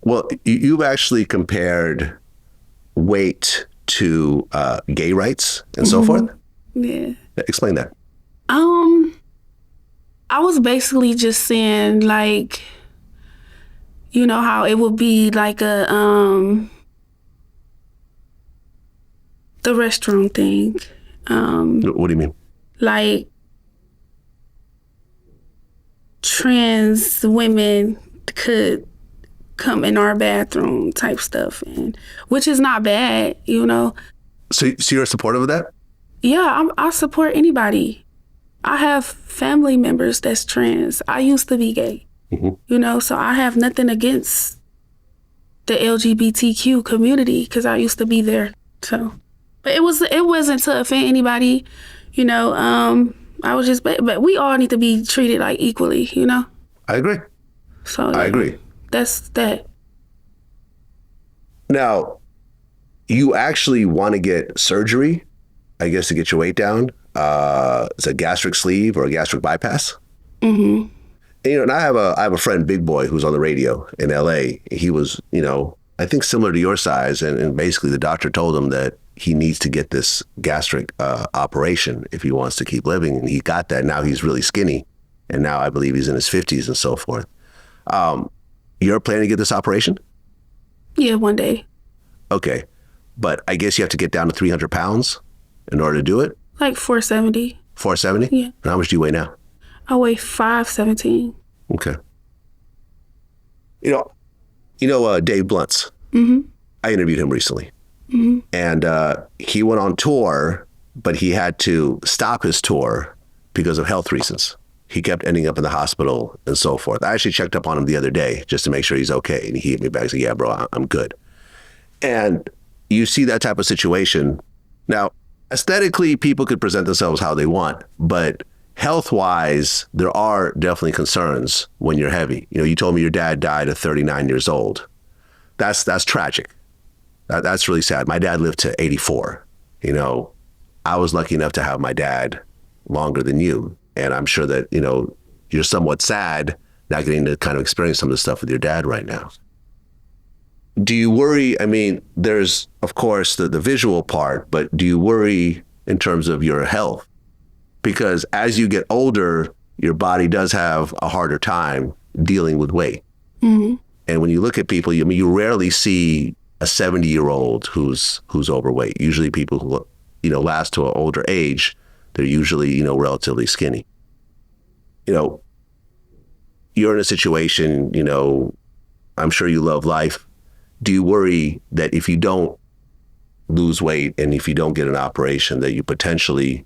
Well, you've actually compared weight to gay rights and so forth. Yeah. Explain that. I was basically just saying, like, you know how it would be like a the restroom thing. What do you mean? Like trans women could come in our bathroom type stuff, and which is not bad, you know. So you're supportive of that? Yeah, I support anybody. I have family members that's trans. I used to be gay, you know, so I have nothing against the LGBTQ community because I used to be there. So, but it wasn't to offend anybody, you know. I was just, but we all need to be treated like equally, you know. I agree. So I agree. That's that. Now, you actually want to get surgery, I guess, to get your weight down. It's a gastric sleeve or a gastric bypass. And, you know, and I have a friend, Big Boy, who's on the radio in LA. He was, you know, I think similar to your size, and basically the doctor told him that he needs to get this gastric operation if he wants to keep living, and he got that. Now he's really skinny, and now I believe he's in his 50s and so forth. You're planning to get this operation? Yeah, one day. Okay, but I guess you have to get down to 300 pounds in order to do it? Like 470. 470? Yeah. And how much do you weigh now? I weigh 517. Okay. You know Dave Bluntz? I interviewed him recently. And he went on tour, but he had to stop his tour because of health reasons. He kept ending up in the hospital and so forth. I actually checked up on him the other day just to make sure he's okay. And he hit me back and said, yeah, bro, I'm good. And you see that type of situation. Now, aesthetically, people could present themselves how they want, but health-wise, there are definitely concerns when you're heavy. You know, you told me your dad died at 39 years old. That's tragic. That's really sad. My dad lived to 84. You know, I was lucky enough to have my dad longer than you. And I'm sure that, you know, you're somewhat sad not getting to kind of experience some of the stuff with your dad right now. Do you worry? I mean, there's, of course, the visual part, but do you worry in terms of your health? Because as you get older, your body does have a harder time dealing with weight. And when you look at people, you rarely see a 70-year-old who's overweight. Usually people who, you know, last to an older age, they're usually, you know, relatively skinny. You know, you're in a situation, you know, I'm sure you love life. Do you worry that if you don't lose weight and if you don't get an operation, that you potentially,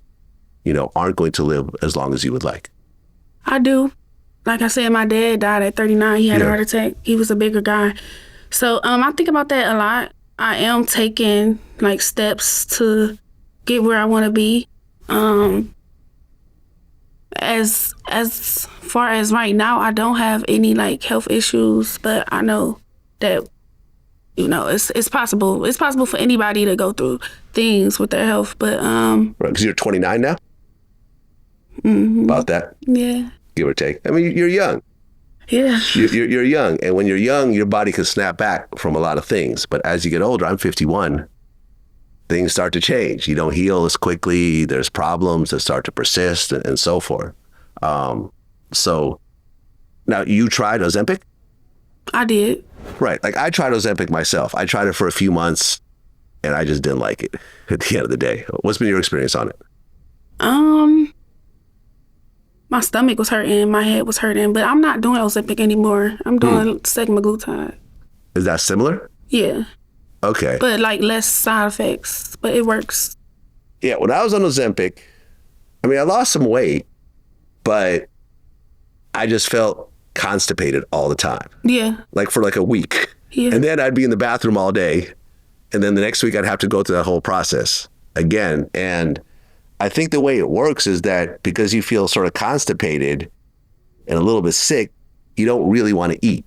you know, aren't going to live as long as you would like? I do. Like I said, my dad died at 39. He had a heart attack. He was a bigger guy. So I think about that a lot. I am taking like steps to get where I want to be. As far as right now, I don't have any like health issues, but I know that, you know, it's possible. It's possible for anybody to go through things with their health, but Right, because you're 29 now? About that? Yeah. Give or take. I mean, you're young. Yeah. You're young. And when you're young, your body can snap back from a lot of things. But as you get older, I'm 51, things start to change. You don't heal as quickly. There's problems that start to persist and so forth. So now you tried Ozempic? I did. Right. Like I tried Ozempic myself. I tried it for a few months and I just didn't like it at the end of the day. What's been your experience on it? My stomach was hurting, my head was hurting, but I'm not doing Ozempic anymore. I'm doing semaglutide. Is that similar? Yeah. Okay. But like less side effects, but it works. Yeah, when I was on Ozempic, I mean, I lost some weight, but I just felt constipated all the time. Yeah. Like for like a week. Yeah. And then I'd be in the bathroom all day. And then the next week I'd have to go through that whole process again. And I think the way it works is that because you feel sort of constipated and a little bit sick, you don't really want to eat.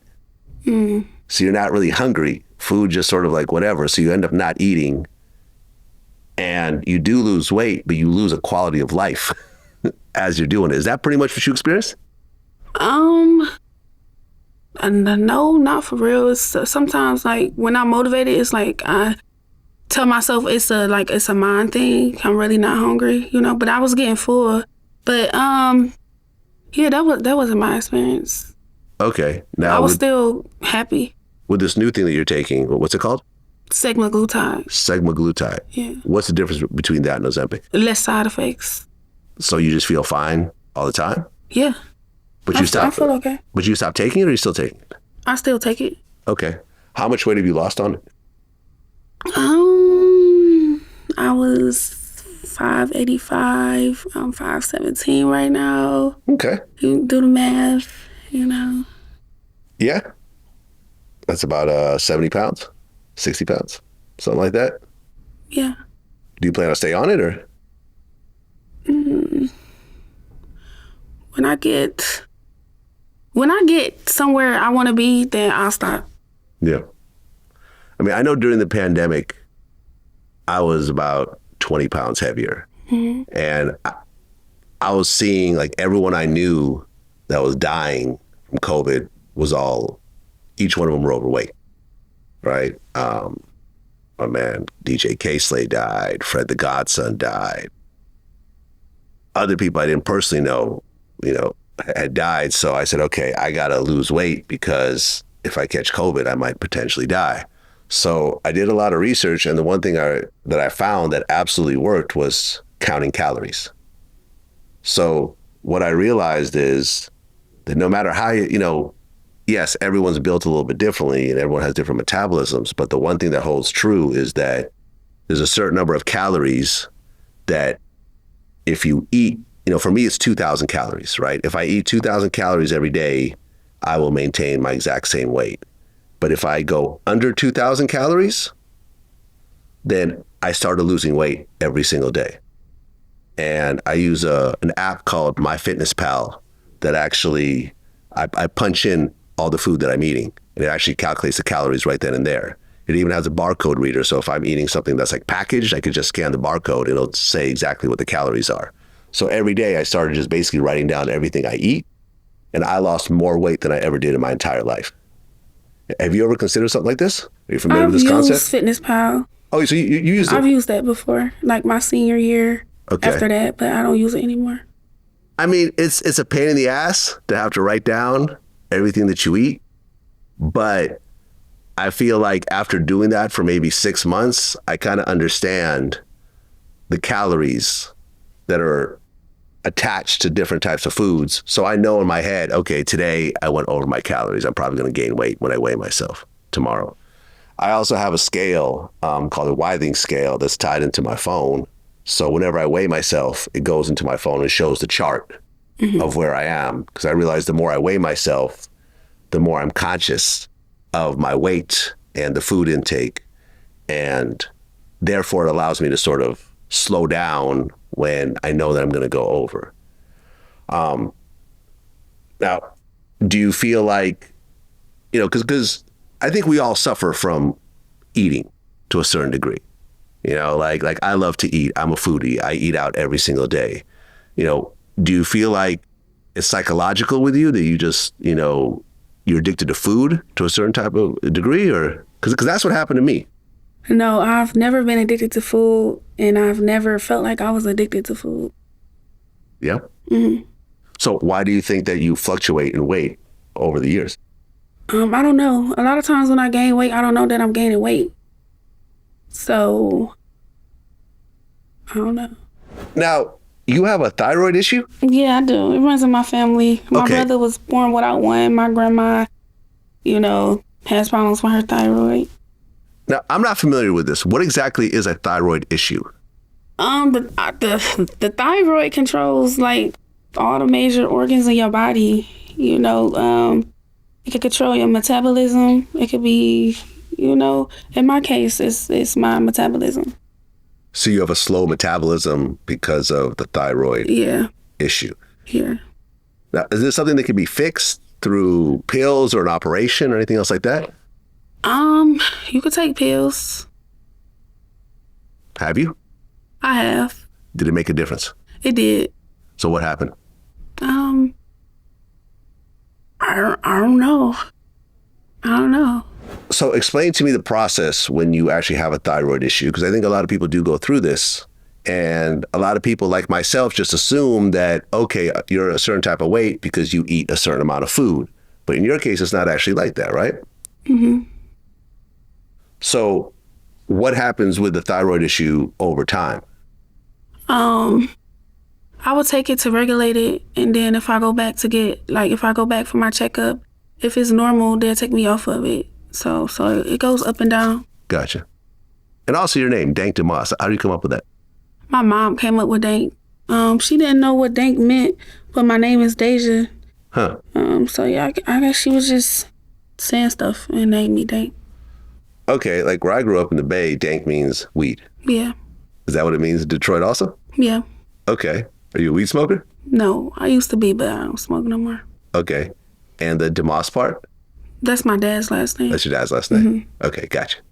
So you're not really hungry. Food just sort of like whatever. So you end up not eating and you do lose weight, but you lose a quality of life as you're doing it. Is that pretty much what you experienced? No, not for real. It's sometimes like when I'm motivated, it's like I tell myself it's a mind thing. I'm really not hungry, but I was getting full. But yeah, that wasn't my experience. Okay. Now I was still happy. With this new thing that you're taking, what's it called? Semaglutide. Semaglutide. Yeah. What's the difference between that and Ozempic? Less side effects. So you just feel fine all the time? Yeah. But I feel okay. But you stopped taking it, or are you still taking it? I still take it. Okay. How much weight have you lost on it? I was 585. I'm 517 right now. Okay. You do the math, Yeah. That's about 70 pounds, 60 pounds, something like that. Yeah. Do you plan to stay on it, or? When I get somewhere I want to be, then I'll stop. Yeah. I mean, I know during the pandemic, I was about 20 pounds heavier. Mm-hmm. And I was seeing like everyone I knew that was dying from COVID each one of them were overweight, right? My man, DJ K-Slay died. Fred the Godson died. Other people I didn't personally know, had died. So I said, okay, I got to lose weight because if I catch COVID, I might potentially die. So I did a lot of research, and the one thing that I found that absolutely worked was counting calories. So what I realized is that no matter how yes, everyone's built a little bit differently and everyone has different metabolisms, but the one thing that holds true is that there's a certain number of calories that if you eat, for me, it's 2,000 calories, right? If I eat 2,000 calories every day, I will maintain my exact same weight. But if I go under 2,000 calories, then I started losing weight every single day. And I use an app called MyFitnessPal that actually, I punch in all the food that I'm eating, and it actually calculates the calories right then and there. It even has a barcode reader, so if I'm eating something that's like packaged, I could just scan the barcode, and it'll say exactly what the calories are. So every day I started just basically writing down everything I eat, and I lost more weight than I ever did in my entire life. Have you ever considered something like this? Are you familiar with this concept? I've used FitnessPal. Oh, so you used it? I've used that before, like my senior year. Okay. After that, but I don't use it anymore. I mean, it's a pain in the ass to have to write down everything that you eat, but I feel like after doing that for maybe 6 months, I kind of understand the calories that are attached to different types of foods. So I know in my head, okay, today I went over my calories. I'm probably going to gain weight when I weigh myself tomorrow. I also have a scale called a Withing scale that's tied into my phone. So whenever I weigh myself, it goes into my phone and shows the chart of where I am. Because I realize the more I weigh myself, the more I'm conscious of my weight and the food intake. And therefore, it allows me to sort of slow down when I know that I'm going to go over. Now, do you feel like, because I think we all suffer from eating to a certain degree. Like I love to eat. I'm a foodie. I eat out every single day. Do you feel like it's psychological with you that you just, you're addicted to food to a certain type of degree, or because that's what happened to me? No, I've never been addicted to food, and I've never felt like I was addicted to food. Yeah? Mm-hmm. So why do you think that you fluctuate in weight over the years? I don't know. A lot of times when I gain weight, I don't know that I'm gaining weight. So, I don't know. Now, you have a thyroid issue? Yeah, I do. It runs in my family. My brother was born without one. My grandma, has problems with her thyroid. Now, I'm not familiar with this. What exactly is a thyroid issue? The thyroid controls like all the major organs in your body. It could control your metabolism. It could be, in my case, it's my metabolism. So you have a slow metabolism because of the thyroid issue. Yeah. Now, is this something that can be fixed through pills or an operation or anything else like that? You could take pills. Have you? I have. Did it make a difference? It did. So what happened? I don't know. I don't know. So explain to me the process when you actually have a thyroid issue, because I think a lot of people do go through this. And a lot of people like myself just assume that, okay, you're a certain type of weight because you eat a certain amount of food. But in your case, it's not actually like that, right? Mm-hmm. So what happens with the thyroid issue over time? I will take it to regulate it. And then if I go back for my checkup, if it's normal, they'll take me off of it. So it goes up and down. Gotcha. And also your name, Dank Demoss. How do you come up with that? My mom came up with Dank. She didn't know what Dank meant, but my name is Deja. Huh. So yeah, I guess she was just saying stuff and named me Dank. Okay, like where I grew up in the Bay, Dank means weed. Yeah. Is that what it means in Detroit also? Yeah. Okay. Are you a weed smoker? No, I used to be, but I don't smoke no more. Okay. And the Demoss part? That's my dad's last name. That's your dad's last name? Mm-hmm. Okay, gotcha.